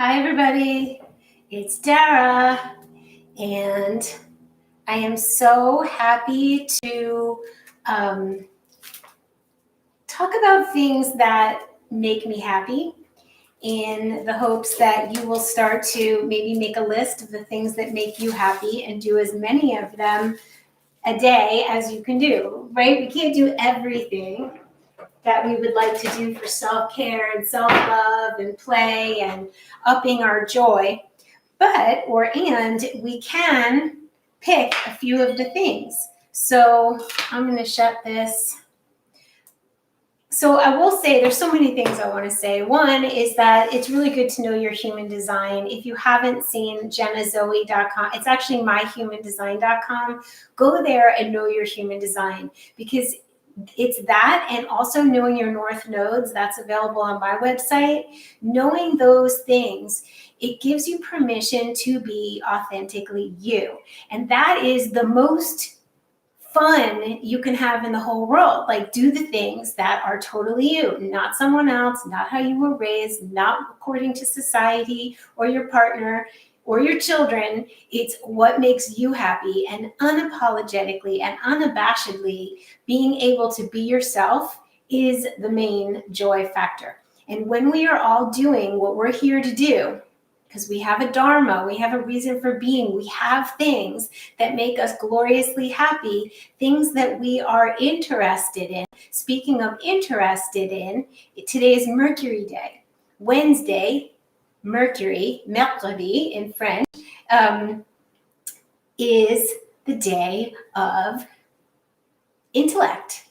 Hi, everybody. It's Dara, and I am so happy to talk about things that make me happy in the hopes that you will start to maybe make a list of the things that make you happy and do as many of them a day as you can do, right? We can't do everything that we would like to do for self-care and self-love and play and upping our joy. And we can pick a few of the things. So I'm going to shut this. So I will say there's so many things I want to say. One is that it's really good to know your human design. If you haven't seen jennazoe.com, it's actually myhumandesign.com. Go there and know your human design, because it's that, and also knowing your north nodes, that's available on my website. Knowing those things, it gives you permission to be authentically you. And that is the most fun you can have in the whole world. Like, do the things that are totally you, not someone else, not how you were raised, not according to society or your partner or your children. It's what makes you happy, and unapologetically and unabashedly being able to be yourself is the main joy factor. And when we are all doing what we're here to do, because we have a dharma, we have a reason for being, we have things that make us gloriously happy, things that we are interested in. Speaking of interested in, today is Mercury Day. Wednesday, Mercury, mercredi in French, is the day of intellect.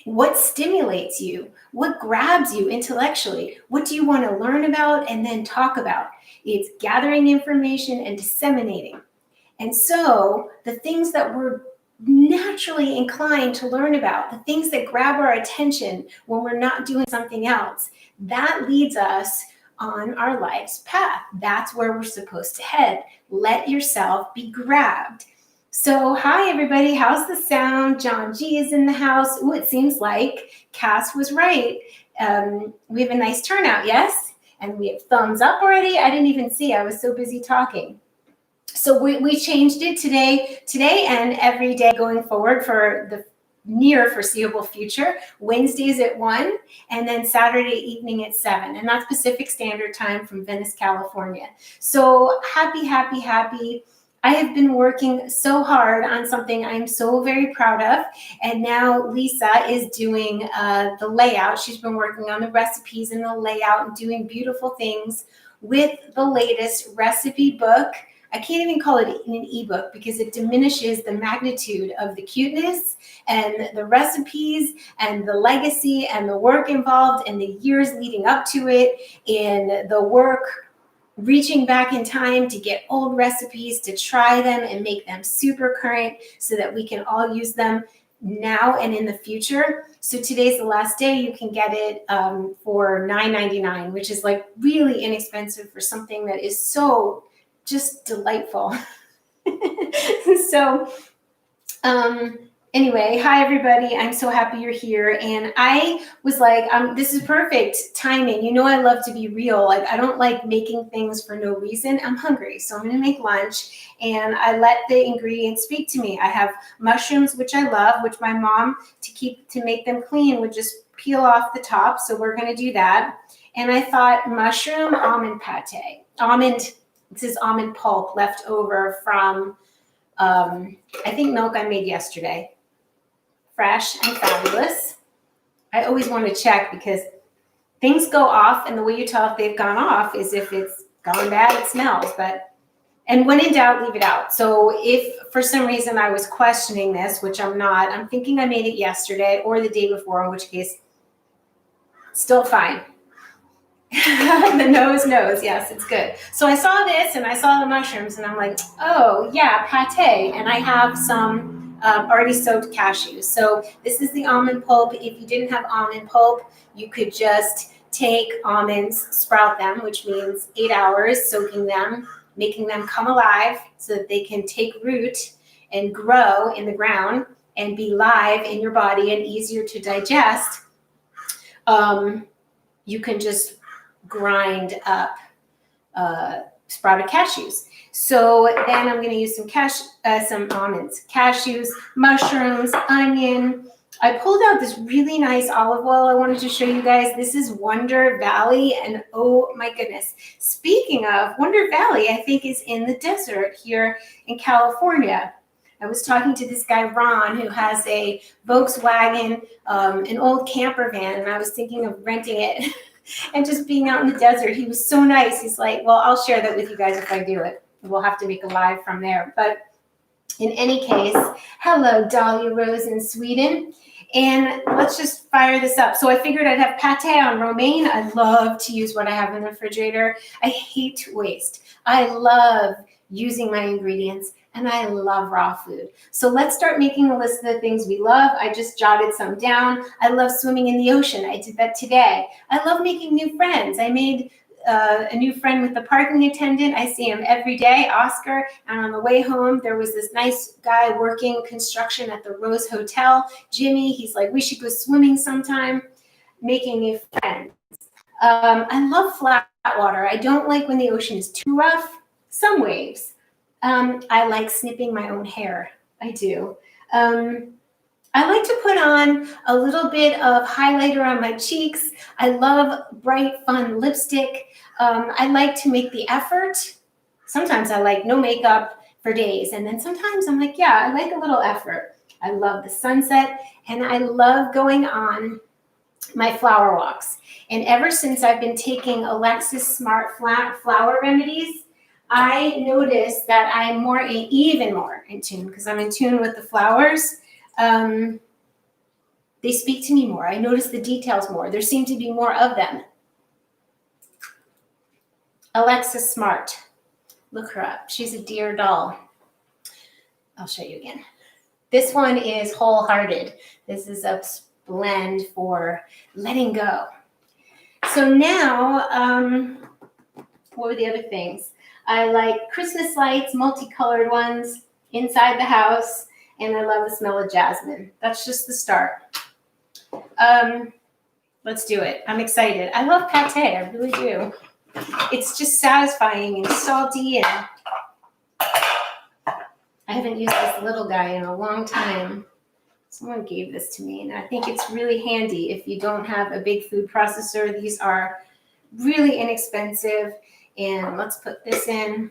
What stimulates you? What grabs you intellectually? What do you want to learn about and then talk about? It's gathering information and disseminating. And so the things that we're naturally inclined to learn about, the things that grab our attention when we're not doing something else, that leads us on our life's path. That's where we're supposed to head. Let yourself be grabbed. So, hi, everybody. How's the sound? John G is in the house. Ooh, it seems like Cass was right. We have a nice turnout, yes? And we have thumbs up already. I didn't even see. I was so busy talking. So we changed it today and every day going forward for the near foreseeable future. Wednesdays at 1, and then Saturday evening at 7. And that's Pacific Standard Time from Venice, California. So happy. I have been working so hard on something I'm so very proud of. And now Lisa is doing the layout. She's been working on the recipes and the layout and doing beautiful things with the latest recipe book. I can't even call it an ebook because it diminishes the magnitude of the cuteness and the recipes and the legacy and the work involved and the years leading up to it, and the work reaching back in time to get old recipes, to try them and make them super current so that we can all use them now and in the future. So today's the last day. You can get it for $9.99, which is like really inexpensive for something that is so just delightful. So anyway, hi everybody. I'm so happy you're here. And I was like, this is perfect timing. You know, I love to be real. Like, I don't like making things for no reason. I'm hungry, so I'm going to make lunch. And I let the ingredients speak to me. I have mushrooms, which I love, which my mom, to make them clean, would just peel off the top. So we're going to do that. And I thought mushroom almond pate. This is almond pulp left over from, I think, milk I made yesterday. Fresh and fabulous. I always want to check because things go off, and the way you tell if they've gone off is if it's gone bad, it smells. And when in doubt, leave it out. So if for some reason I was questioning this, which I'm not, I'm thinking I made it yesterday or the day before, in which case, still fine. The nose knows. Yes, it's good. So I saw this and I saw the mushrooms and I'm like, oh yeah, pate. And I have some already soaked cashews. So this is the almond pulp. If you didn't have almond pulp, you could just take almonds, sprout them, which means 8 hours, soaking them, making them come alive so that they can take root and grow in the ground and be live in your body and easier to digest. You can just grind up sprouted cashews. So then I'm going to use some almonds, cashews, mushrooms, onion. I pulled out this really nice olive oil I wanted to show you guys. This is Wonder Valley, and oh my goodness. Speaking of, Wonder Valley, I think is in the desert here in California. I was talking to this guy, Ron, who has a Volkswagen, an old camper van, and I was thinking of renting it and just being out in the desert. He was so nice. He's like, well, I'll share that with you guys if I do it. We'll have to make a live from there. But in any case, hello, Dahlia Rose in Sweden. And let's just fire this up. So I figured I'd have pate on romaine. I love to use what I have in the refrigerator. I hate to waste. I love using my ingredients, and I love raw food. So let's start making a list of the things we love. I just jotted some down. I love swimming in the ocean. I did that today. I love making new friends. I made a new friend with the parking attendant. I see him every day, Oscar. And on the way home, there was this nice guy working construction at the Rose Hotel, Jimmy. He's like, we should go swimming sometime, making new friends. I love flat water. I don't like when the ocean is too rough. Some waves. I like snipping my own hair. I do. I like to put on a little bit of highlighter on my cheeks. I love bright, fun lipstick. I like to make the effort. Sometimes I like no makeup for days. And then sometimes I'm like, yeah, I like a little effort. I love the sunset. And I love going on my flower walks. And ever since I've been taking Alexa's Smart Flower Remedies, I noticed that I'm even more in tune, because I'm in tune with the flowers. They speak to me more. I notice the details more. There seem to be more of them. Alexa Smart. Look her up. She's a dear doll. I'll show you again. This one is Wholehearted. This is a blend for letting go. So now, what were the other things? I like Christmas lights, multicolored ones inside the house, and I love the smell of jasmine. That's just the start. Let's do it. I'm excited. I love pate. I really do. It's just satisfying and salty, and I haven't used this little guy in a long time. Someone gave this to me, and I think it's really handy if you don't have a big food processor. These are really inexpensive, and let's put this in.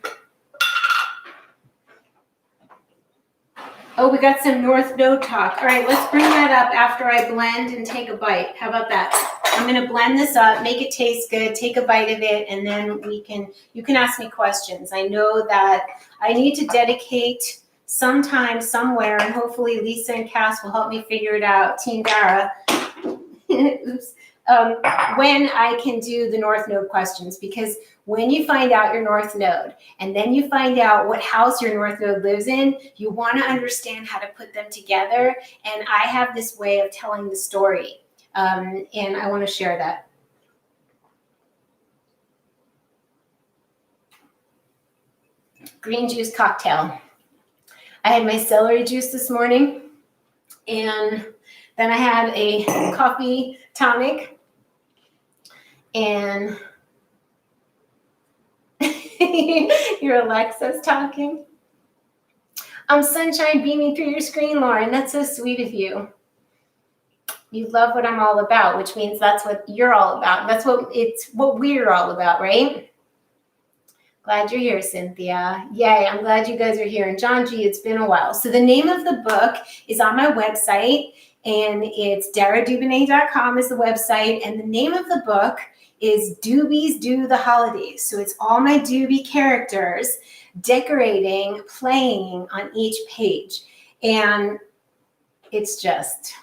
Oh, we got some North Node talk. All right, let's bring that up after I blend and take a bite. How about that? I'm going to blend this up, make it taste good, take a bite of it, and then you can ask me questions. I know that I need to dedicate some time somewhere, and hopefully Lisa and Cass will help me figure it out. Team Dara. Oops. When I can do the North Node questions, because when you find out your North Node and then you find out what house your North Node lives in, you want to understand how to put them together. And I have this way of telling the story, and I want to share that. Green juice cocktail. I had my celery juice this morning, and then I had a coffee tonic, and your Alexa's talking. Sunshine beaming through your screen, Lauren. That's so sweet of you. You love what I'm all about, which means that's what you're all about. That's what we're all about, right? Glad you're here, Cynthia. Yay, I'm glad you guys are here. And John G, it's been a while. So the name of the book is on my website, and it's DARA'S.com is the website. And the name of the book is Doobies Do the Holidays. So it's all my doobie characters decorating, playing on each page. And it's just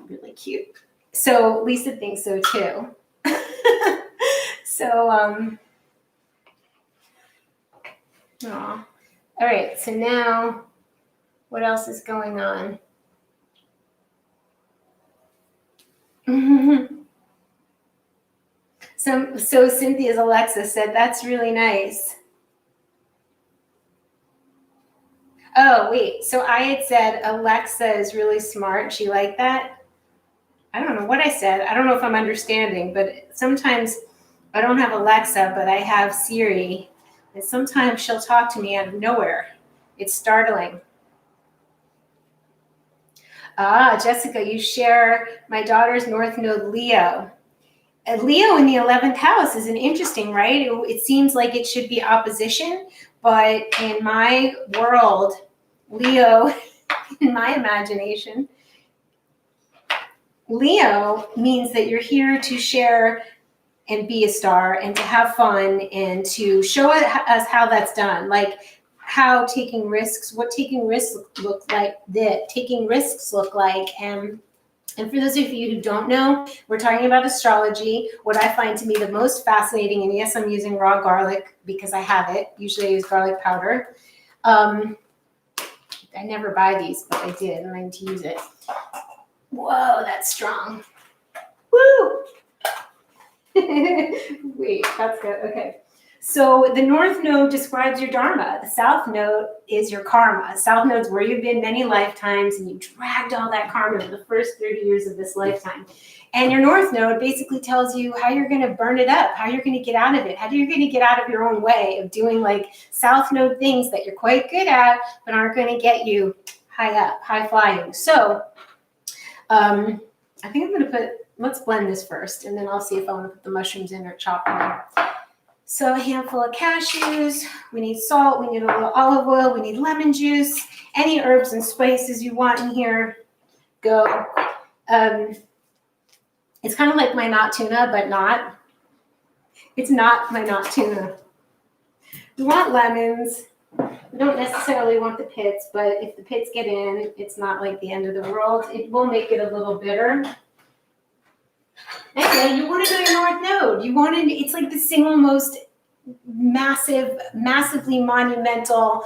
really cute. So Lisa thinks so too. All right, so now what else is going on? So Cynthia's Alexa said, that's really nice. Oh, wait, so I had said Alexa is really smart. She liked that? I don't know what I said. I don't know if I'm understanding, but sometimes I don't have Alexa, but I have Siri. And sometimes she'll talk to me out of nowhere. It's startling. Jessica, you share my daughter's North Node Leo. Leo in the 11th house is an interesting, right? It seems like it should be opposition, but in my world, Leo, in my imagination, Leo means that you're here to share and be a star and to have fun and to show us how that's done. Like how taking risks, what taking risks look like, and for those of you who don't know, we're talking about astrology. What I find to be the most fascinating, and yes, I'm using raw garlic because I have it. Usually I use garlic powder. I never buy these, but I did, and I need to use it. Whoa, that's strong. Woo! Wait, that's good. Okay. So the North Node describes your Dharma. The South Node is your karma. South Node's where you've been many lifetimes and you dragged all that karma in the first 30 years of this lifetime. And your North Node basically tells you how you're going to burn it up, how you're going to get out of it, how you're going to get out of your own way of doing like South Node things that you're quite good at, but aren't going to get you high up, high flying. So I think I'm going to let's blend this first, and then I'll see if I want to put the mushrooms in or chop them. So a handful of cashews, we need salt, we need a little olive oil, we need lemon juice, any herbs and spices you want in here, go. It's kind of like my not tuna, but not. It's not my not tuna. We want lemons. We don't necessarily want the pits, but if the pits get in, it's not like the end of the world. It will make it a little bitter. Anyway, you want to know your North Node. It's like the single most massively monumental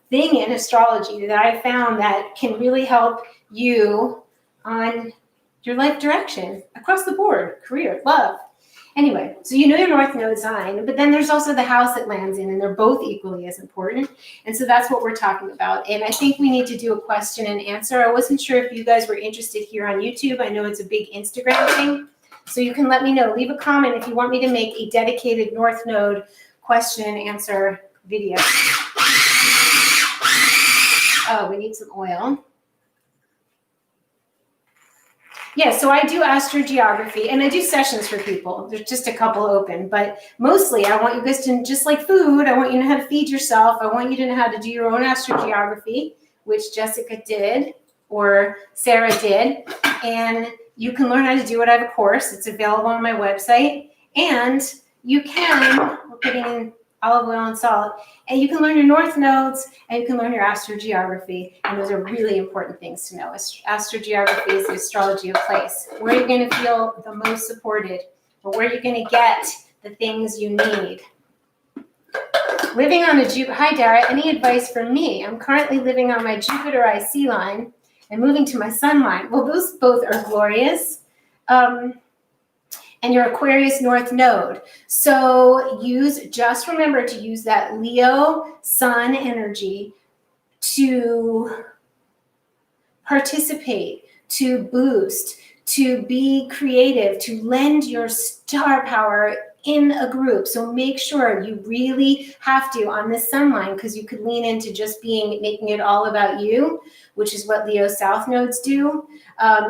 thing in astrology that I found that can really help you on your life direction across the board, career, love. Anyway, so you know your North Node sign, but then there's also the house it lands in, and they're both equally as important. And so that's what we're talking about. And I think we need to do a question and answer. I wasn't sure if you guys were interested here on YouTube. I know it's a big Instagram thing. So you can let me know. Leave a comment if you want me to make a dedicated North Node question and answer video. Oh, we need some oil. Yeah, so I do astrogeography, and I do sessions for people. There's just a couple open, but mostly I want you guys to, just like food, I want you to know how to feed yourself. I want you to know how to do your own astrogeography, which Jessica did, or Sarah did, and you can learn how to do it. I have a course. It's available on my website, and you can, we're putting in olive oil and salt, and you can learn your North Nodes, and you can learn your astrogeography, and those are really important things to know. Astrogeography is the astrology of place, where you're going to feel the most supported, or where you're going to get the things you need. Living on a Jupiter, hi Dara, any advice for me? I'm currently living on my Jupiter IC line and moving to my Sun line. Well, those both are glorious. And your Aquarius North Node. So just remember to use that Leo Sun energy to participate, to boost, to be creative, to lend your star power in a group. So make sure you really have to on this sun line, because you could lean into just making it all about you, which is what Leo South Nodes do,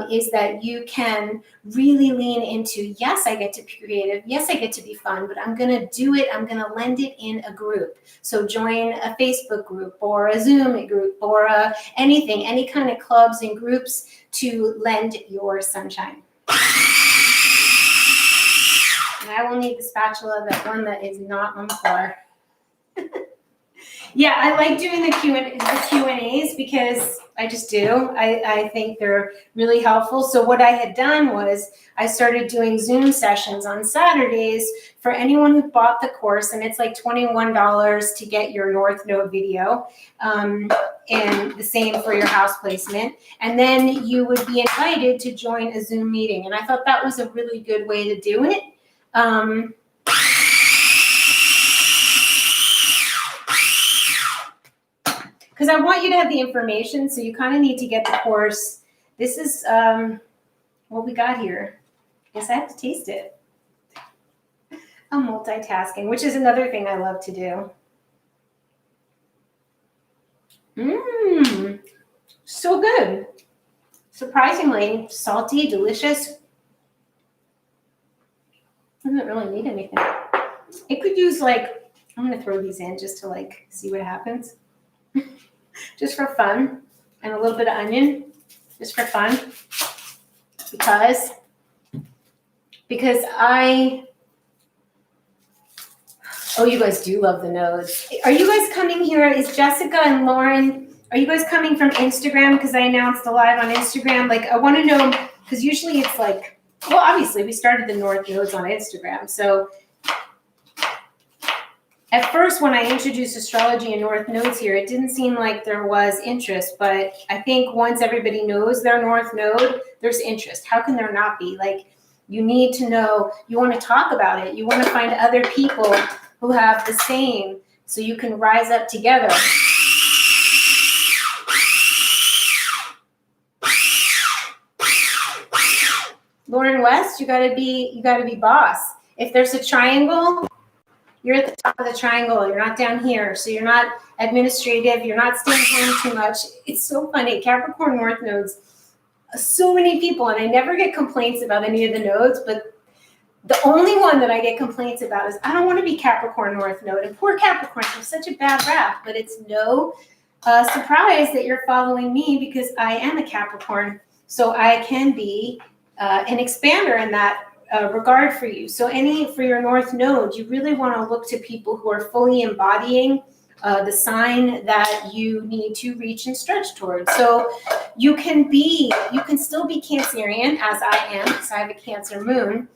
is that you can really lean into, yes, I get to be creative. Yes, I get to be fun, but I'm going to do it. I'm going to lend it in a group. So join a Facebook group or a Zoom group or anything, any kind of clubs and groups to lend your sunshine. And I will need the spatula, that one that is not on the floor. Yeah, I like doing the Q&As because I just do. I think they're really helpful. So what I had done was I started doing Zoom sessions on Saturdays for anyone who bought the course, and it's like $21 to get your North Node video, and the same for your house placement. And then you would be invited to join a Zoom meeting. And I thought that was a really good way to do it. Because I want you to have the information, so you kind of need to get the course. This is what we got here. Guess I have to taste it. I'm multitasking, which is another thing I love to do. Mmm, so good. Surprisingly salty, delicious. Doesn't really need anything. It could use like, I'm gonna throw these in just to like see what happens. Just for fun. And a little bit of onion, just for fun. Because oh, you guys do love the nose. Are you guys coming here? Is Jessica and Lauren, are you guys coming from Instagram? Because I announced a live on Instagram. Like, I want to know, because usually it's like, well, obviously we started the North Nodes on Instagram. So at first, when I introduced astrology and North Nodes here, it didn't seem like there was interest. But I think once everybody knows their North Node, there's interest. How can there not be? Like, you need to know, you want to talk about it. You want to find other people who have the same, so you can rise up together. Lauren West, you gotta be boss. If there's a triangle, you're at the top of the triangle. You're not down here, so you're not administrative. You're not staying home too much. It's so funny. Capricorn North Nodes, so many people, and I never get complaints about any of the nodes, but the only one that I get complaints about is I don't want to be Capricorn North Node. And poor Capricorn have such a bad rap, but it's no surprise that you're following me because I am a Capricorn. So I can be an expander in that regard for you. So for your North Node, you really want to look to people who are fully embodying the sign that you need to reach and stretch towards. So you can still be Cancerian, as I am, because I have a Cancer moon,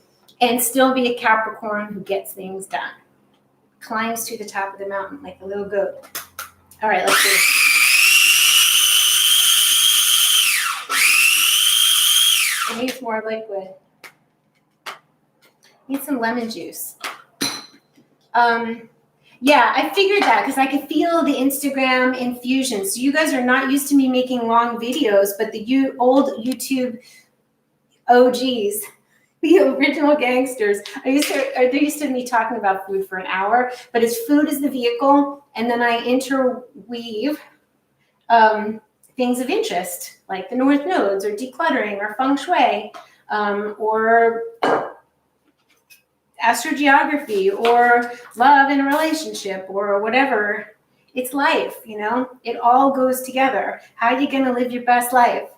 and still be a Capricorn who gets things done. Climbs to the top of the mountain like a little goat. All right, let's do it. It needs more liquid. Need some lemon juice. Yeah, I figured that because I could feel the Instagram infusion. So you guys are not used to me making long videos, but the old YouTube OGs, the original gangsters, they used to me talking about food for an hour, but it's food is the vehicle, and then I interweave things of interest, like the North Nodes, or decluttering, or Feng Shui, or Astro-geography, or love in a relationship, or whatever. It's life, you know? It all goes together. How are you going to live your best life?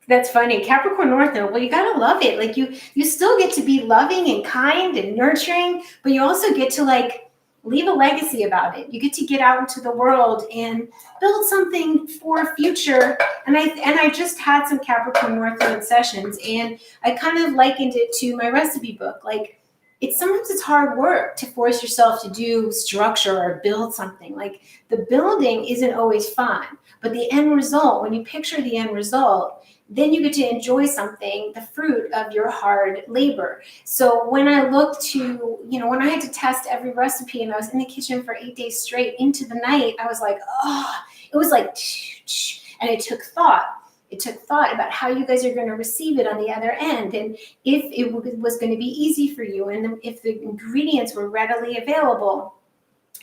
That's funny. Capricorn North Node, well, you got to love it. Like, you still get to be loving and kind and nurturing, but you also get to, like, leave a legacy about it. You get to get out into the world and build something for future. And I just had some Capricorn North Node sessions, and I kind of likened it to my recipe book. Like, sometimes it's hard work to force yourself to do structure or build something. Like, the building isn't always fun, but the end result, when you picture the end result, then you get to enjoy something, the fruit of your hard labor. So when I looked to, when I had to test every recipe and I was in the kitchen for 8 days straight into the night, I was like, oh, it was like, and it took thought. It took thought about how you guys are going to receive it on the other end, and if it was going to be easy for you, and if the ingredients were readily available,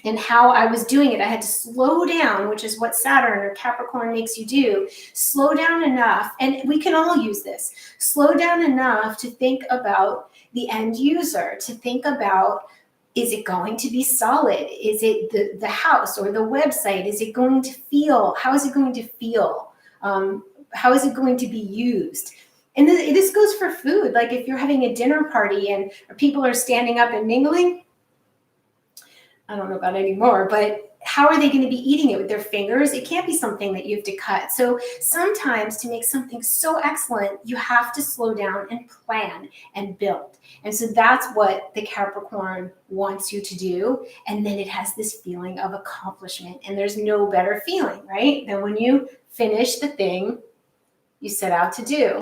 and how I was doing it. I had to slow down, which is what Saturn or Capricorn makes you do. Slow down enough, and we can all use this. Slow down enough to think about the end user, to think about, is it going to be solid? Is it the house or the website? Is it going to feel? How is it going to feel? How is it going to be used? And this goes for food. Like, if you're having a dinner party and people are standing up and mingling, I don't know about anymore, but how are they going to be eating it with their fingers? It can't be something that you have to cut. So sometimes to make something so excellent, you have to slow down and plan and build. And so that's what the Capricorn wants you to do. And then it has this feeling of accomplishment. And there's no better feeling, right, than when you finish the thing you set out to do.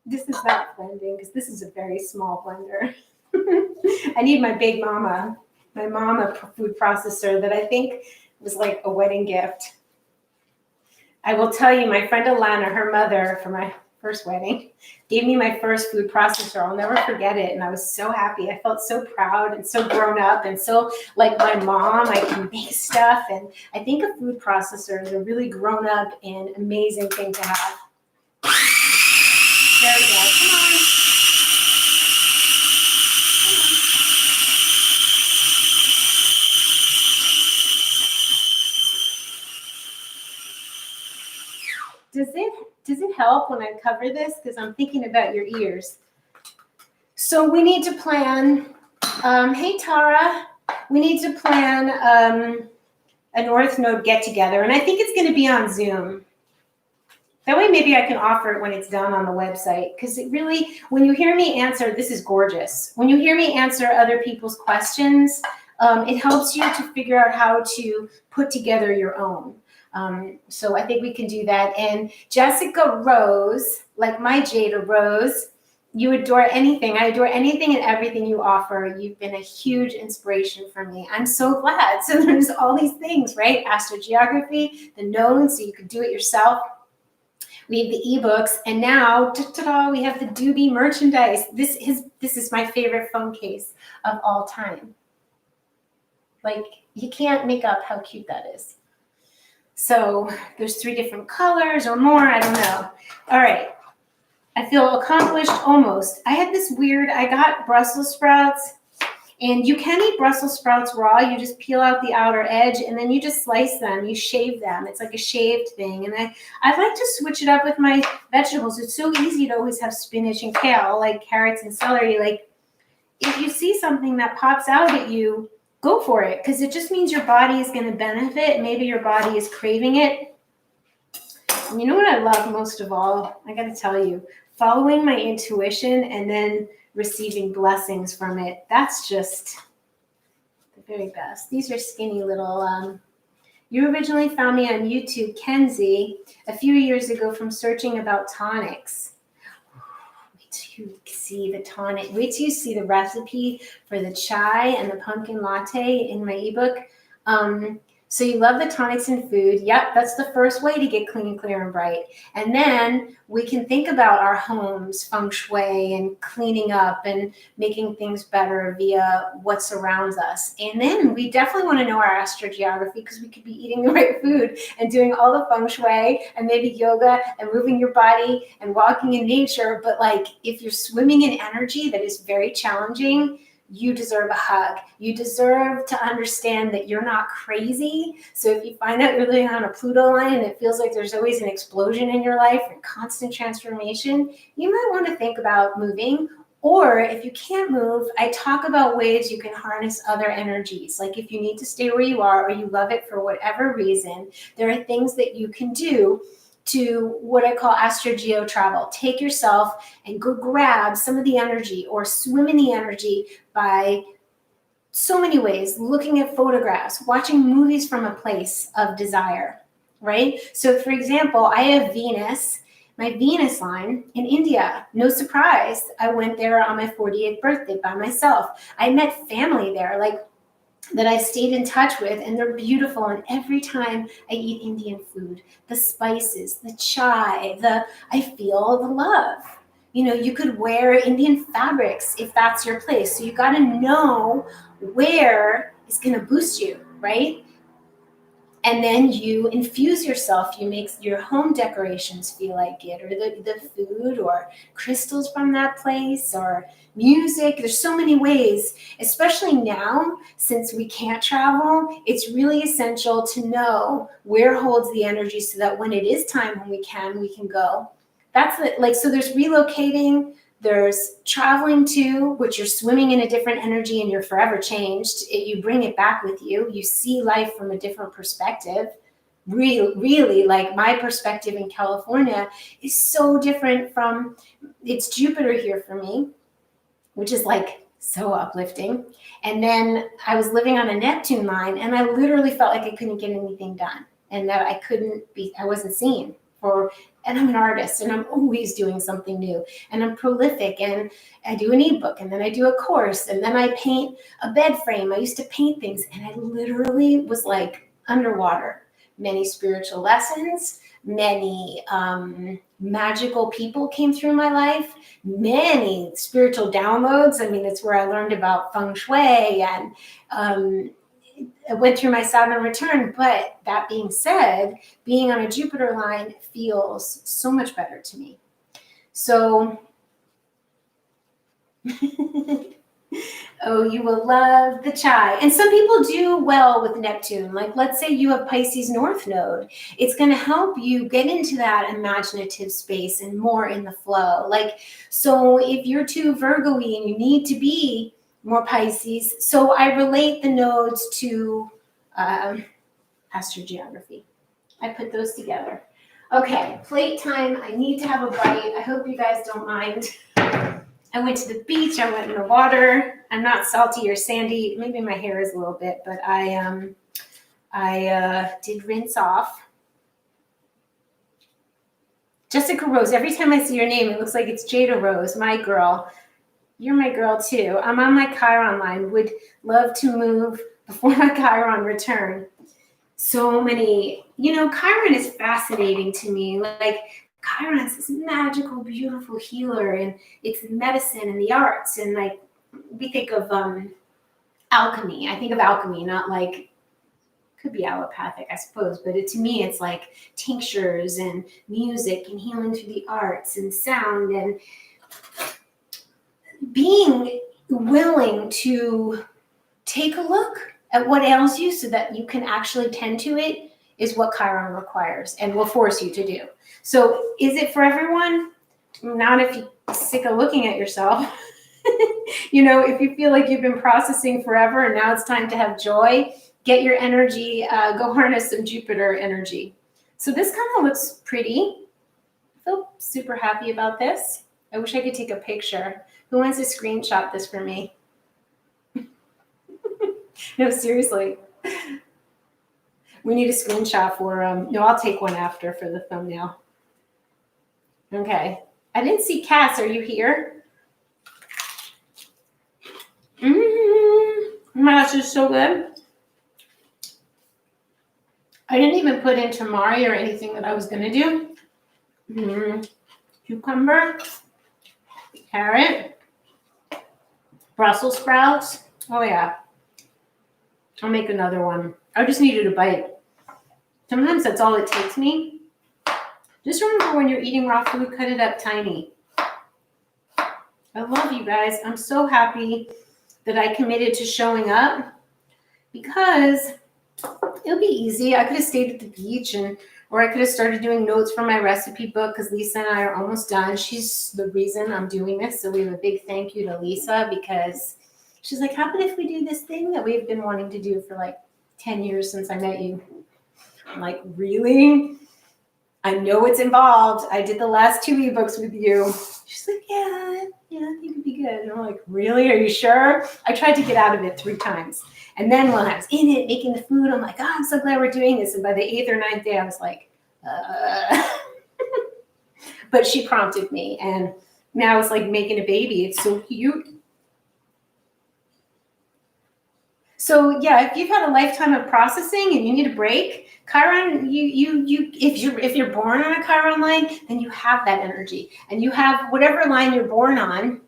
This is not blending because this is a very small blender. I need my big mama, my mama food processor that I think was like a wedding gift. I will tell you, my friend Alana, her mother, for my first wedding, gave me my first food processor. I'll never forget it. And I was so happy. I felt so proud and so grown up and so like my mom. I can make stuff. And I think a food processor is a really grown up and amazing thing to have. There we go. Come on. Does it help when I cover this? Because I'm thinking about your ears. So we need to plan, hey Tara, we need to plan a North Node get together. And I think it's going to be on Zoom. That way maybe I can offer it when it's done on the website. Because it really, when you hear me answer, this is gorgeous. When you hear me answer other people's questions, it helps you to figure out how to put together your own. So I think we can do that. And Jessica Rose, like my Jada Rose, you adore anything. I adore anything and everything you offer. You've been a huge inspiration for me. I'm so glad. So there's all these things, right? Astrogeography, the nodes, so you could do it yourself. We have the ebooks, and now, ta-da, we have the Doobie merchandise. This is my favorite phone case of all time. Like, you can't make up how cute that is. So there's 3 different colors or more, I don't know. All right, I feel accomplished almost. I had this weird, I got Brussels sprouts, and you can eat Brussels sprouts raw. You just peel out the outer edge, and then you just slice them. You shave them. It's like a shaved thing. And I like to switch it up with my vegetables. It's so easy to always have spinach and kale, like carrots and celery. Like, if you see something that pops out at you, go for it, because it just means your body is going to benefit. Maybe your body is craving it. And you know what I love most of all? I got to tell you, following my intuition and then receiving blessings from it. That's just the very best. These are skinny little, you originally found me on YouTube, Kenzie, a few years ago from searching about tonics. Wait till you see the tonic. Wait till you see the recipe for the chai and the pumpkin latte in my ebook. So you love the tonics in food. Yep, that's the first way to get clean, clear, and bright. And then we can think about our homes, feng shui, and cleaning up and making things better via what surrounds us. And then we definitely want to know our astrogeography, because we could be eating the right food and doing all the feng shui and maybe yoga and moving your body and walking in nature. But like, if you're swimming in energy that is very challenging, you deserve a hug. You deserve to understand that you're not crazy. So if you find out you're living on a Pluto line and it feels like there's always an explosion in your life and constant transformation, you might want to think about moving. Or if you can't move, I talk about ways you can harness other energies. Like if you need to stay where you are or you love it for whatever reason, there are things that you can do to what I call astro-geo travel. Take yourself and go grab some of the energy or swim in the energy by so many ways, looking at photographs, watching movies from a place of desire, right? So for example, I have Venus, my Venus line in India. No surprise, I went there on my 48th birthday by myself. I met family there, like that I stayed in touch with, and they're beautiful. And every time I eat Indian food, the spices, the chai, I feel the love. You know, you could wear Indian fabrics if that's your place. So you got to know where is going to boost you, right? And then you infuse yourself. You make your home decorations feel like it, or the food, or crystals from that place, or music. There's so many ways, especially now, since we can't travel, it's really essential to know where holds the energy so that when it is time when we can go. That's it. Like, so there's relocating, there's traveling too, which you're swimming in a different energy and you're forever changed. You bring it back with you. You see life from a different perspective. Really, like my perspective in California is so different from, it's Jupiter here for me, which is like so uplifting. And then I was living on a Neptune line and I literally felt like I couldn't get anything done and that I wasn't seen for. And I'm an artist and I'm always doing something new and I'm prolific and I do an ebook and then I do a course and then I paint a bed frame. I used to paint things and I literally was like, underwater. Many spiritual lessons, many magical people came through my life, many spiritual downloads. I mean, it's where I learned about Feng Shui, and I went through my Saturn return. But that being said, being on a Jupiter line feels so much better to me. So, oh, you will love the chai. And some people do well with Neptune. Like, let's say you have Pisces North Node. It's going to help you get into that imaginative space and more in the flow. Like, so if you're too Virgo-y and you need to be more Pisces, so I relate the nodes to Astro-geography. I put those together. Okay, plate time. I need to have a bite. I hope you guys don't mind. I went to the beach. I went in the water. I'm not salty or sandy. Maybe my hair is a little bit, but I did rinse off. Jessica Rose. Every time I see your name, it looks like it's Jada Rose, my girl. You're my girl too. I'm on my Chiron line. Would love to move before my Chiron return. So many, Chiron is fascinating to me. Like, Chiron is this magical, beautiful healer, and it's medicine and the arts. And like, we think of alchemy. I think of alchemy, not like, could be allopathic, I suppose, but to me, it's like tinctures and music and healing through the arts and sound, and being willing to take a look at what ails you so that you can actually tend to it is what Chiron requires and will force you to do. So is it for everyone? Not if you're sick of looking at yourself. If you feel like you've been processing forever and now it's time to have joy, get your energy, go harness some Jupiter energy. So this kind of looks pretty. I feel super happy about this. I wish I could take a picture. Who wants to screenshot this for me? No, seriously. We need a screenshot for, I'll take one after for the thumbnail. Okay. I didn't see Cass. Are you here? Oh my gosh, it's so good. I didn't even put in tamari or anything that I was going to do. Cucumber, carrot, Brussels sprouts. Oh, yeah. I'll make another one. I just needed a bite. Sometimes that's all it takes me. Just remember when you're eating raw food, cut it up tiny. I love you guys. I'm so happy that I committed to showing up because it'll be easy. I could have stayed at the beach or I could have started doing notes for my recipe book because Lisa and I are almost done. She's the reason I'm doing this. So we have a big thank you to Lisa because she's like, how about if we do this thing that we've been wanting to do for like 10 years since I met you? I'm like, really? I know it's involved. I did the last 2 ebooks with you. She's like, yeah, I think it'd be good. And I'm like, really? Are you sure? I tried to get out of it 3 times. And then when I was in it, making the food, I'm like, I'm so glad we're doing this. And by the 8th or 9th day, I was like, But she prompted me. And now it's like making a baby. It's so cute. So yeah, if you've had a lifetime of processing and you need a break, Chiron, if you're born on a Chiron line, then you have that energy, and you have whatever line you're born on.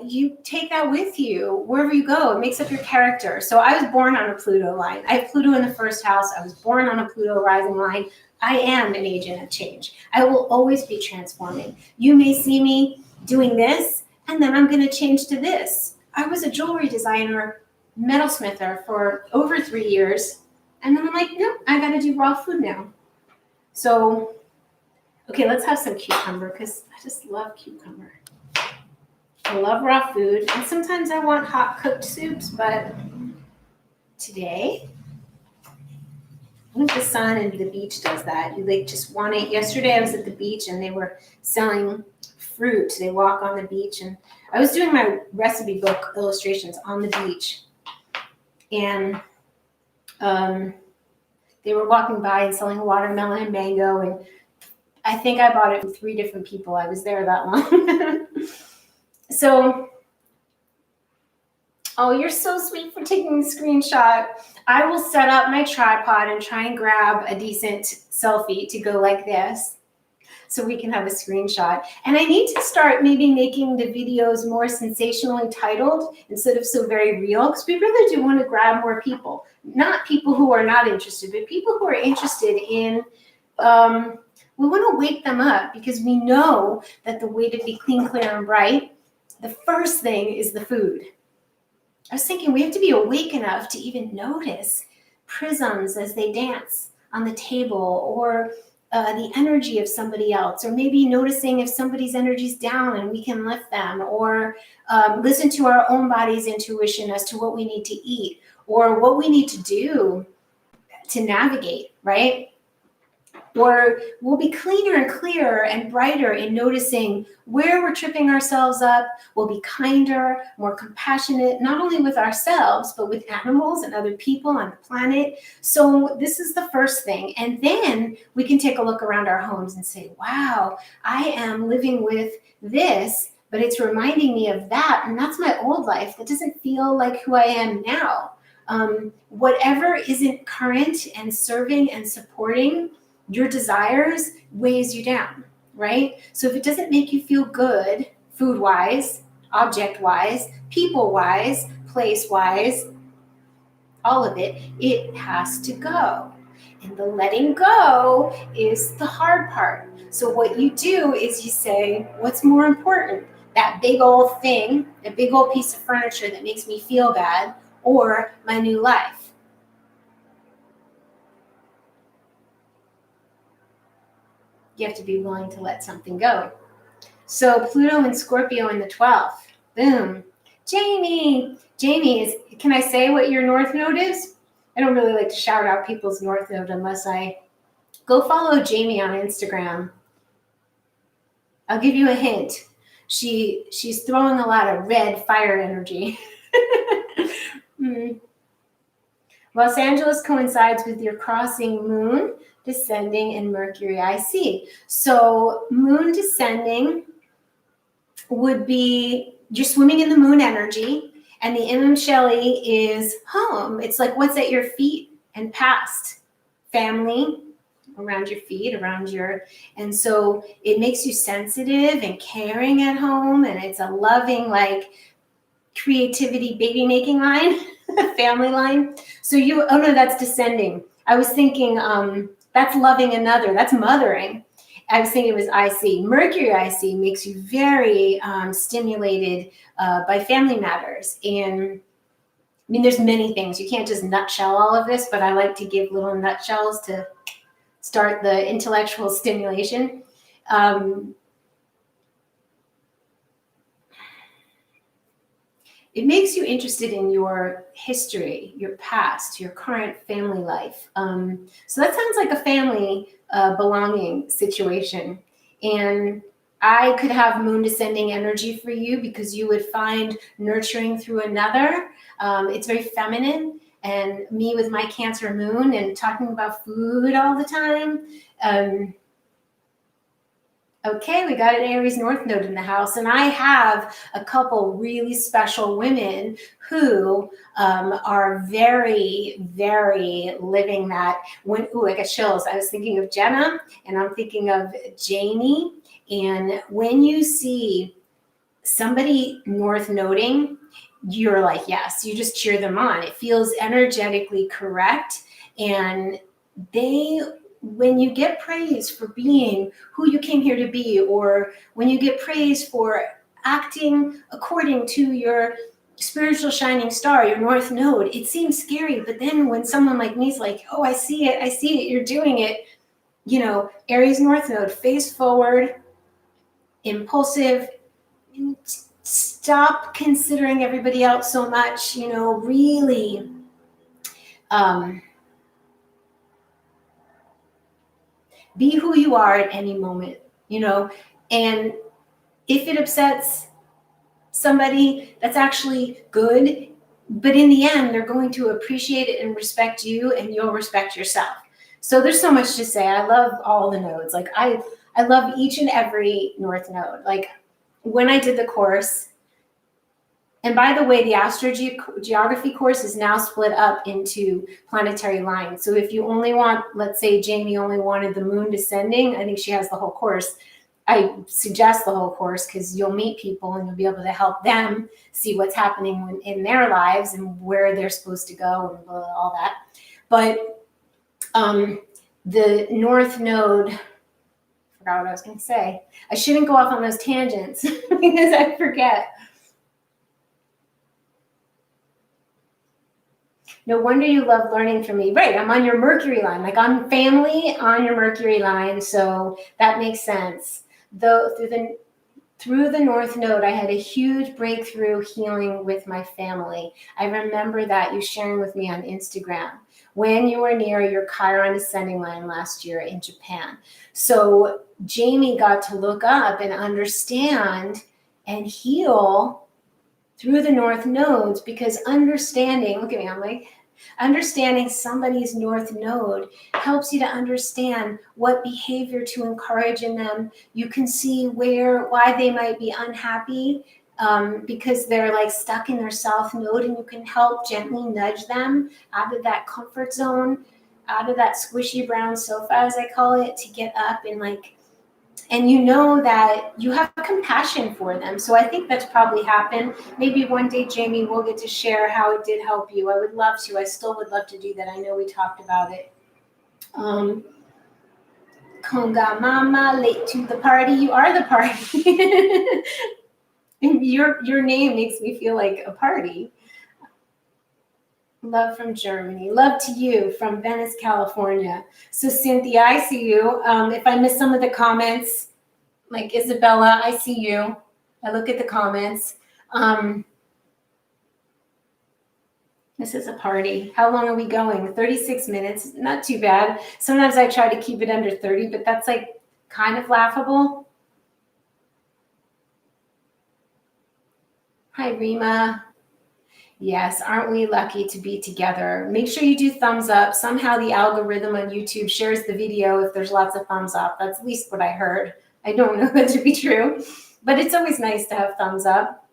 You take that with you wherever you go. It makes up your character. So I was born on a Pluto line. I have Pluto in the first house. I was born on a Pluto rising line. I am an agent of change. I will always be transforming. You may see me doing this, and then I'm going to change to this. I was a jewelry designer, metalsmither for over 3 years. And then I'm like, no, I got to do raw food now. So, okay, let's have some cucumber because I just love cucumber. I love raw food. And sometimes I want hot cooked soups, but today, I think the sun and the beach does that. You like just want it. Yesterday I was at the beach and they were selling fruit. They walk on the beach. And I was doing my recipe book illustrations on the beach. And they were walking by and selling watermelon and mango, and I think I bought it from 3 different people. I was there that long. So Oh, you're so sweet for taking a screenshot. I will set up my tripod and try and grab a decent selfie to go like this so we can have a screenshot. And I need to start maybe making the videos more sensationally titled instead of so very real, because we really do want to grab more people. Not people who are not interested, but people who are interested in, we want to wake them up, because we know that the way to be clean, clear, and bright, the first thing is the food. I was thinking we have to be awake enough to even notice prisms as they dance on the table, or the energy of somebody else, or maybe noticing if somebody's energy's down and we can lift them, or listen to our own body's intuition as to what we need to eat or what we need to do to navigate, right? Or we'll be cleaner and clearer and brighter in noticing where we're tripping ourselves up. We'll be kinder, more compassionate, not only with ourselves, but with animals and other people on the planet. So this is the first thing. And then we can take a look around our homes and say, wow, I am living with this, but it's reminding me of that. And that's my old life. That doesn't feel like who I am now. Whatever isn't current and serving and supporting your desires weighs you down, right? So if it doesn't make you feel good, food-wise, object-wise, people-wise, place-wise, all of it, it has to go. And the letting go is the hard part. So what you do is you say, what's more important? That big old thing, a big old piece of furniture that makes me feel bad, or my new life? You have to be willing to let something go. So Pluto and Scorpio in the 12th. Boom. Jamie is, can I say what your North Node is? I don't really like to shout out people's North Node unless I go follow Jamie on Instagram. I'll give you a hint. She's throwing a lot of red fire energy. Los Angeles coincides with your crossing moon descending in Mercury IC. So moon descending would be you're swimming in the moon energy, and the Imam Shelley is home. It's like what's at your feet and past. Family around your feet, and so it makes you sensitive and caring at home, and it's a loving, like, creativity baby making line, family line. So oh no, that's descending. I was thinking that's loving another, that's mothering. I was thinking it was IC. Mercury IC makes you very stimulated by family matters. And I mean, there's many things. You can't just nutshell all of this, but I like to give little nutshells to start the intellectual stimulation. It makes you interested in your history, your past, your current family life. So that sounds like a family belonging situation. And I could have moon descending energy for you because you would find nurturing through another. It's very feminine. And me with my Cancer moon and talking about food all the time. Okay, we got an Aries North Node in the house, and I have a couple really special women who are very, very living that. I got chills. I was thinking of Jenna, and I'm thinking of Jamie. And when you see somebody North Noding, you're like, yes, you just cheer them on. It feels energetically correct, and when you get praise for being who you came here to be, or when you get praise for acting according to your spiritual shining star, your North Node, it seems scary. But then when someone like me is like, oh, I see it, you're doing it, Aries North Node, face forward, impulsive, stop considering everybody else so much, really be who you are at any moment, and if it upsets somebody, that's actually good. But in the end, they're going to appreciate it and respect you, and you'll respect yourself. So there's so much to say. I love all the nodes. Like I love each and every North Node. Like when I did the course, And by the way, the Astro-geography course is now split up into planetary lines. So if you only want, let's say Jamie only wanted the moon descending, I think she has the whole course. I suggest the whole course because you'll meet people and you'll be able to help them see what's happening in their lives and where they're supposed to go and blah, all that. But the North Node, I forgot what I was going to say. I shouldn't go off on those tangents because I forget. No wonder you love learning from me. Right, I'm on your Mercury line. Like I'm family on your Mercury line, so that makes sense. Though through the North Node, I had a huge breakthrough healing with my family. I remember that you sharing with me on Instagram when you were near your Chiron ascending line last year in Japan. So Jamie got to look up and understand and heal through the North Nodes, because understanding, look at me, I'm like, understanding somebody's North Node helps you to understand what behavior to encourage in them. You can see why they might be unhappy because they're like stuck in their South Node, and you can help gently nudge them out of that comfort zone, out of that squishy brown sofa, as I call it, to get up and like, and you know that you have compassion for them. So I think that's probably happened. Maybe one day, Jamie, we'll get to share how it did help you. I would love to. I still would love to do that. I know we talked about it. Conga Mama, late to the party. You are the party. Your name makes me feel like a party. Love from Germany. Love to you from Venice, California. So Cynthia, I see you. If I miss some of the comments, like Isabella, I see you. I look at the comments. This is a party. How long are we going? 36 minutes. Not too bad. Sometimes I try to keep it under 30, but that's like kind of laughable. Hi, Rima. Yes, aren't we lucky to be together? Make sure you do thumbs up. Somehow the algorithm on YouTube shares the video if there's lots of thumbs up. That's at least what I heard. I don't know that to be true, but it's always nice to have thumbs up.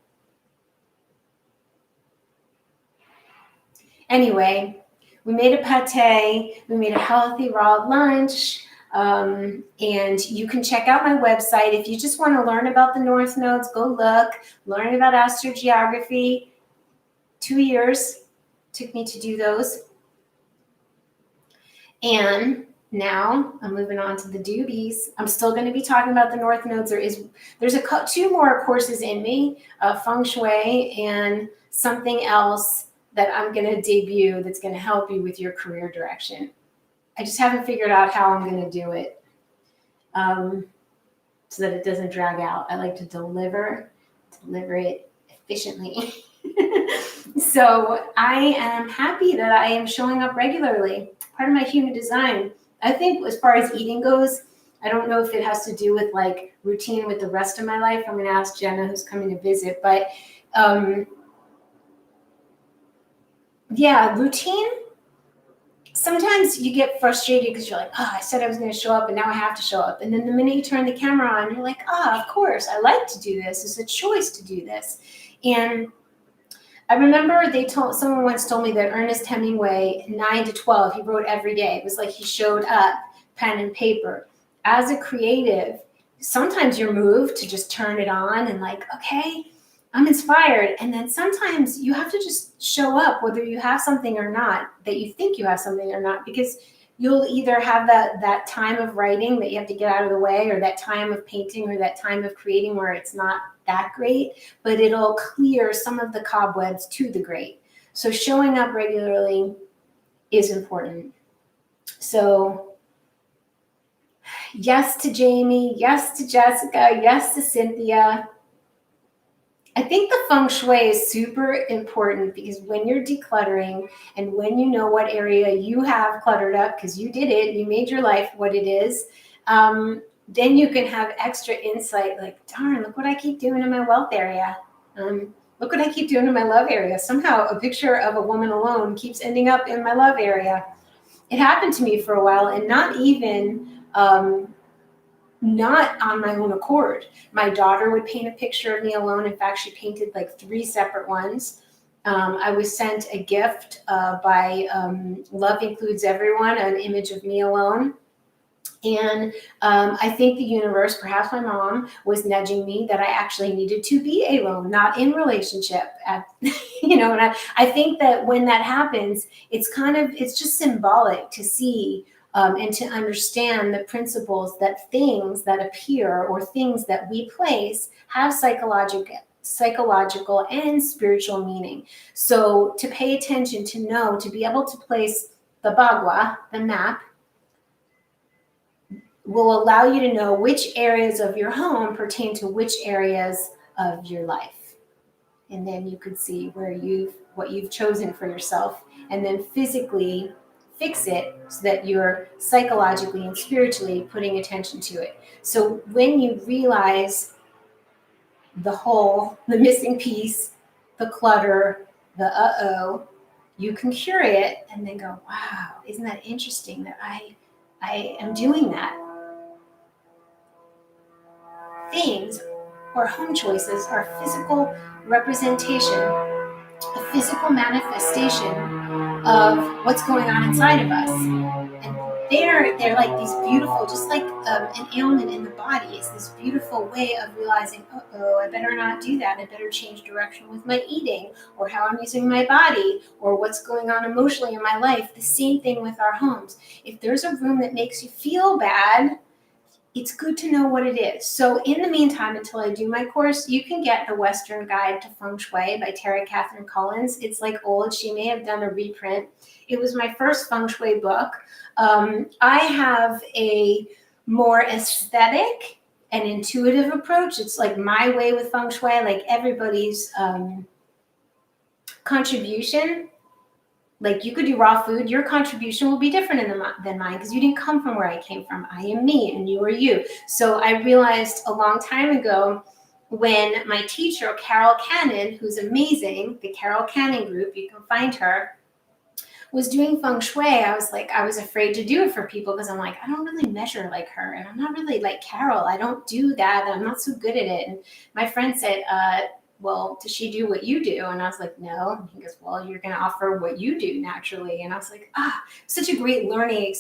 Anyway, we made a pate. We made a healthy raw lunch. And you can check out my website. If you just want to learn about the North Nodes, go look, learn about astrogeography. 2 years took me to do those. And now I'm moving on to the doobies. I'm still going to be talking about the North Nodes. There's two more courses in me, Feng Shui and something else that I'm going to debut that's going to help you with your career direction. I just haven't figured out how I'm going to do it so that it doesn't drag out. I like to deliver it efficiently. So I am happy that I am showing up regularly. Part of my human design. I think as far as eating goes, I don't know if it has to do with like routine with the rest of my life. I'm going to ask Jenna, who's coming to visit. But yeah, routine. Sometimes you get frustrated because you're like, oh, I said I was going to show up and now I have to show up. And then the minute you turn the camera on, you're like, of course, I like to do this. It's a choice to do this. And I remember someone once told me that Ernest Hemingway, 9 to 12, he wrote every day. It was like he showed up, pen and paper. As a creative, sometimes you're moved to just turn it on and like, okay, I'm inspired. And then sometimes you have to just show up, whether you have something or not, that you think you have something or not, because you'll either have that time of writing that you have to get out of the way, or that time of painting, or that time of creating where it's not that great, but it'll clear some of the cobwebs to the great. So showing up regularly is important. So yes to Jamie, yes to Jessica, yes to Cynthia. I think the feng shui is super important because when you're decluttering and when you know what area you have cluttered up, because you did it, you made your life what it is, then you can have extra insight like, darn, look what I keep doing in my wealth area. Look what I keep doing in my love area. Somehow a picture of a woman alone keeps ending up in my love area. It happened to me for a while, and not even not on my own accord. My daughter would paint a picture of me alone. In fact, she painted like 3 separate ones. I was sent a gift by Love Includes Everyone, an image of me alone. And I think the universe, perhaps my mom, was nudging me that I actually needed to be alone, not in relationship. And I think that when that happens, it's just symbolic to see and to understand the principles that things that appear or things that we place have psychological and spiritual meaning. So to pay attention, to know, to be able to place the bagua, the map, will allow you to know which areas of your home pertain to which areas of your life. And then you could see what you've chosen for yourself, and then physically fix it so that you're psychologically and spiritually putting attention to it. So when you realize the hole, the missing piece, the clutter, the you can cure it and then go, wow, isn't that interesting that I am doing that? Things or home choices are physical representation, a physical manifestation of what's going on inside of us. And they're like these beautiful, just like an ailment in the body. It's this beautiful way of realizing, I better not do that. I better change direction with my eating, or how I'm using my body, or what's going on emotionally in my life. The same thing with our homes. If there's a room that makes you feel bad, it's good to know what it is. So in the meantime, until I do my course, you can get the Western Guide to Feng Shui by Tara Catherine Collins. It's like old. She may have done a reprint. It was my first Feng Shui book. I have a more aesthetic and intuitive approach. It's like my way with Feng Shui, like everybody's contribution. Like you could do raw food, your contribution will be different than mine because you didn't come from where I came from. I am me and you are you. So I realized a long time ago when my teacher, Carol Cannon, who's amazing, the Carol Cannon group, you can find her, was doing Feng Shui. I was afraid to do it for people because I'm like, I don't really measure like her. And I'm not really like Carol. I don't do that. I'm not so good at it. And my friend said, well, does she do what you do? And I was like, no. And he goes, well, you're going to offer what you do naturally. And I was like, such a great learning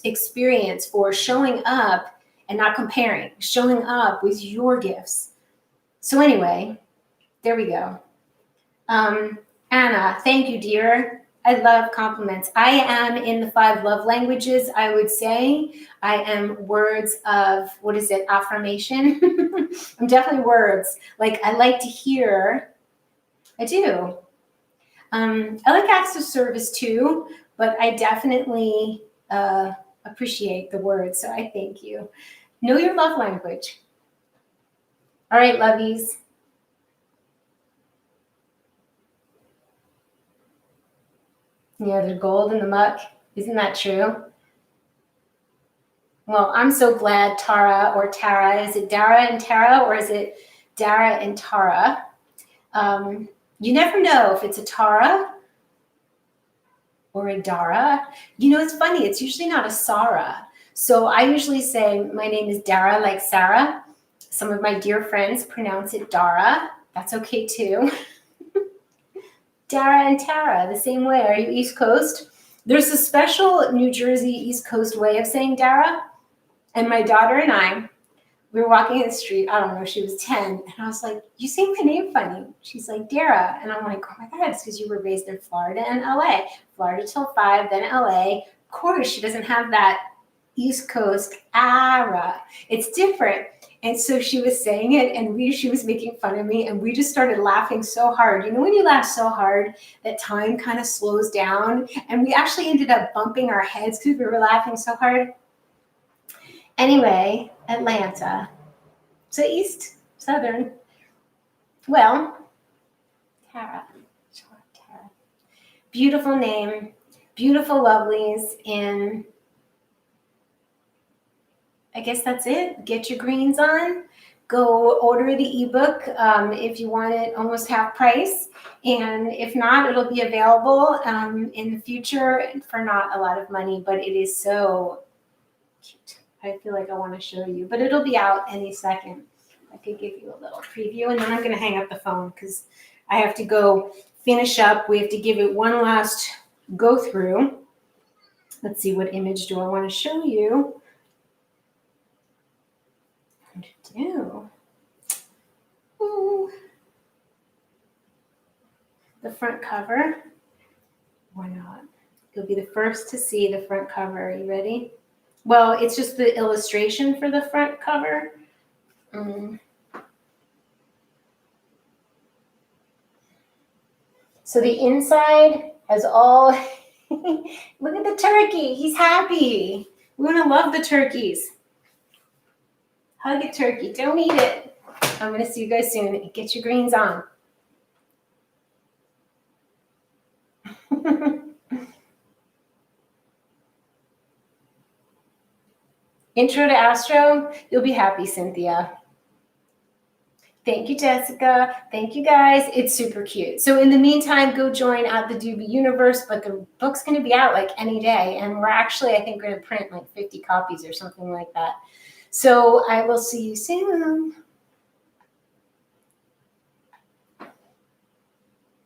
experience for showing up and not comparing, showing up with your gifts. So anyway, there we go. Anna, thank you, dear. I love compliments. I am in the 5 love languages, I would say. I am words of, affirmation? I'm definitely words. Like, I like to hear. I do. I like acts of service too, but I definitely appreciate the words, so I thank you. Know your love language. All right, lovies. Yeah, there's gold in the muck. Isn't that true? Well, I'm so glad Tara or Tara. Is it Dara and Tara, or is it Dara and Tara? You never know if it's a Tara or a Dara. You know, it's funny. It's usually not a Sarah. So I usually say my name is Dara, like Sarah. Some of my dear friends pronounce it Dara. That's okay too. Dara and Tara, the same way. Are you East Coast? There's a special New Jersey East Coast way of saying Dara. And my daughter and I, we were walking in the street. I don't know, she was 10. And I was like, you say my name funny. She's like, Dara. And I'm like, oh my God, it's because you were raised in Florida and LA. Florida till 5, then LA. Of course, she doesn't have that East Coast ara. It's different. And so she was saying it, and she was making fun of me, and we just started laughing so hard. You know when you laugh so hard that time kind of slows down? And we actually ended up bumping our heads because we were laughing so hard. Anyway, Atlanta. So East, Southern. Well, Tara. Beautiful name, beautiful lovelies, and I guess that's it. Get your greens on. Go order the ebook if you want it almost half price. And if not, it'll be available in the future for not a lot of money, but it is so cute. I feel like I want to show you, but it'll be out any second. I could give you a little preview, and then I'm going to hang up the phone because I have to go finish up. We have to give it one last go through. Let's see, what image do I want to show you? Ooh. The front cover. Why not? You'll be the first to see the front cover. Are you ready? Well, it's just the illustration for the front cover. So the inside has all, look at the turkey. He's happy. We want to love the turkeys. Hug a turkey. Don't eat it. I'm going to see you guys soon. Get your greens on. Intro to Astro. You'll be happy, Cynthia. Thank you, Jessica. Thank you, guys. It's super cute. So in the meantime, go join at the Doobie Universe, but the book's going to be out like any day. And we're actually, I think, going to print like 50 copies or something like that. So I will see you soon.